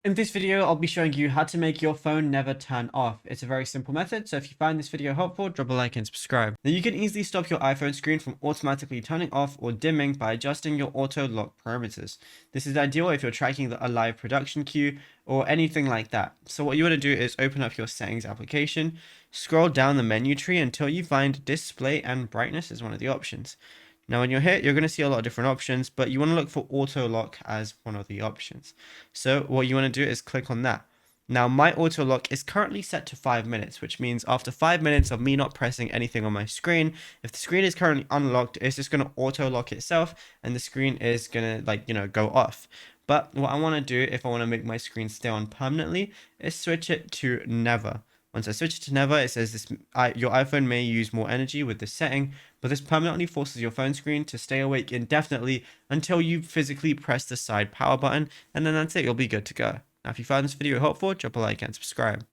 In this video, I'll be showing you how to make your phone never turn off. It's a very simple method, so if you find this video helpful, drop a like and subscribe. Now you can easily stop your iPhone screen from automatically turning off or dimming by adjusting your auto lock parameters. This is ideal if you're tracking a live production queue or anything like that. So what you want to do is open up your settings application, scroll down the menu tree until you find display and brightness as one of the options. Now, when you're here, you're going to see a lot of different options, but you want to look for auto lock as one of the options. So what you want to do is click on that. Now, my auto lock is currently set to 5 minutes, which means after 5 minutes of me not pressing anything on my screen, if the screen is currently unlocked, it's just going to auto lock itself and the screen is going to, go off. But what I want to do if I want to make my screen stay on permanently is switch it to never. Once I switch it to never, it says your iPhone may use more energy with this setting, but this permanently forces your phone screen to stay awake indefinitely until you physically press the side power button, and then that's it, you'll be good to go. Now, if you found this video helpful, drop a like and subscribe.